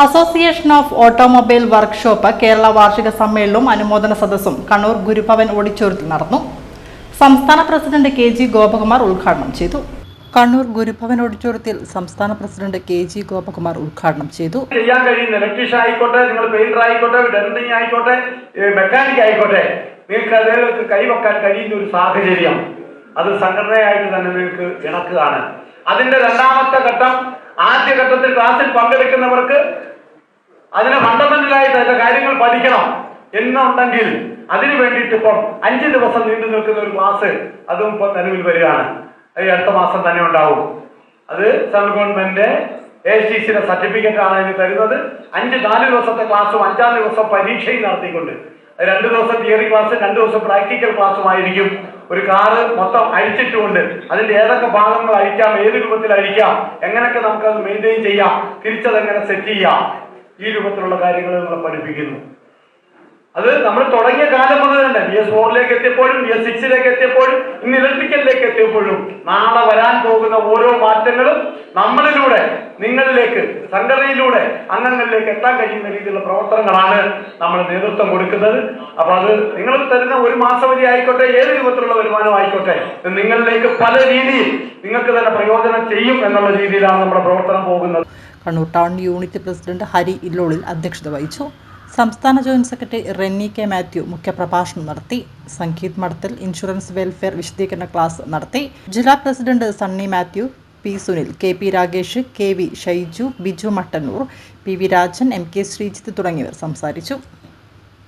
Association of automobile workshop Kerala വാർഷിക സമ്മേളനവും അനുമോദന സദസ്സും കണ്ണൂർ ഗുരുഭവൻ ഓഡിറ്റോറിയത്തിൽ നടന്നു. സംസ്ഥാന പ്രസിഡന്റ് കെ ജി ഗോപകുമാർ ഉദ്ഘാടനം ചെയ്തു. കണ്ണൂർ ഗുരുഭവൻ ഓഡിറ്റോറിയത്തിൽ സംസ്ഥാന പ്രസിഡന്റ് കെ ജി ഗോപകുമാർ ഉദ്ഘാടനം ചെയ്തു. ചെയ്യാൻ കഴിയുന്ന ഇലക്ട്രീഷ്യൻ ആയിക്കോട്ടെ, നിങ്ങൾ പെയിന്റർ ആയിക്കോട്ടെ, ഡെന്റിങ് ആയിക്കോട്ടെ, മെക്കാനിക് ആയിക്കോട്ടെ, നിങ്ങൾക്ക് അതിലേക്ക് കൈവെക്കാൻ കഴിയുന്ന ഒരു സാഹചര്യം അത് സംഘടനയായിട്ട് തന്നെ നിങ്ങൾക്ക് ഇണക്കുകയാണ്. അതിന്റെ രണ്ടാമത്തെ ഘട്ടം, ആദ്യ ഘട്ടത്തിൽ ക്ലാസ്സിൽ പങ്കെടുക്കുന്നവർക്ക് അതിന് ഫണ്ടമെന്റലായിട്ട് അതിന്റെ കാര്യങ്ങൾ പഠിക്കണം എന്നുണ്ടെങ്കിൽ അതിനു വേണ്ടിയിട്ട് ഇപ്പം 5 ദിവസം നീണ്ടു നിൽക്കുന്ന ഒരു ക്ലാസ് അതും ഇപ്പം നിലവിൽ വരികയാണ്. അത് അടുത്ത മാസം തന്നെ ഉണ്ടാവും. അത് സെൻട്രൽ ഗവൺമെന്റ് ACCയുടെ സർട്ടിഫിക്കറ്റ് ആണ് അതിന് തരുന്നത്. 4 ദിവസത്തെ ക്ലാസ്സും 5-ാം ദിവസം പരീക്ഷയും നടത്തിക്കൊണ്ട് 2 ദിവസം തിയറി ക്ലാസ്, 2 ദിവസം പ്രാക്ടിക്കൽ ക്ലാസ്സുമായിരിക്കും. ഒരു കാറ് മൊത്തം അഴിച്ചിട്ടുകൊണ്ട് അതിന്റെ ഏതൊക്കെ ഭാഗങ്ങൾ അഴിക്കാം, ഏത് രൂപത്തിൽ അഴിക്കാം, എങ്ങനെയൊക്കെ നമുക്കത് മെയിൻറ്റെയിൻ ചെയ്യാം, തിരിച്ചതെങ്ങനെ സെറ്റ് ചെയ്യാം, ഈ രൂപത്തിലുള്ള കാര്യങ്ങൾ നമ്മൾ പഠിപ്പിക്കുന്നു. അത് നമ്മൾ തുടങ്ങിയ കാലം മുതൽ തന്നെ BS4 എത്തിയപ്പോഴും BS6 എത്തിയപ്പോഴും ഇന്ന് ഇലക്ട്രിക്കലിലേക്ക് എത്തിയപ്പോഴും നാളെ വരാൻ പോകുന്ന ഓരോ മാറ്റങ്ങളും നമ്മളിലൂടെ നിങ്ങളിലേക്ക്, സംഘടനയിലൂടെ അംഗങ്ങളിലേക്ക് എത്താൻ കഴിയുന്ന രീതിയിലുള്ള പ്രവർത്തനങ്ങളാണ് നമ്മൾ നേതൃത്വം കൊടുക്കുന്നത്. അപ്പൊ അത് നിങ്ങൾ തരുന്ന ഒരു മാസവധി ആയിക്കോട്ടെ, ഏത് രൂപത്തിലുള്ള വരുമാനം ആയിക്കോട്ടെ, നിങ്ങളിലേക്ക് പല രീതിയിൽ നിങ്ങൾക്ക് തന്നെ പ്രയോജനം ചെയ്യും എന്നുള്ള രീതിയിലാണ് നമ്മുടെ പ്രവർത്തനം പോകുന്നത്. Kannur town unit president Hari ഇല്ലോളിൽ അധ്യക്ഷത വഹിച്ചു. സംസ്ഥാന joint secretary Renny K Mathew മുഖ്യപ്രഭാഷണം നടത്തി. സംഗീത് മഠത്തിൽ ഇൻഷുറൻസ് വെൽഫെയർ വിശദീകരണ ക്ലാസ് നടത്തി. ജില്ലാ president Sunny Mathew, P Sunil, KP Ragesh, KV Shaiju, Biju Mattannur, PV Rajan, MK Sreejith തുടങ്ങിയവർ സംസാരിച്ചു.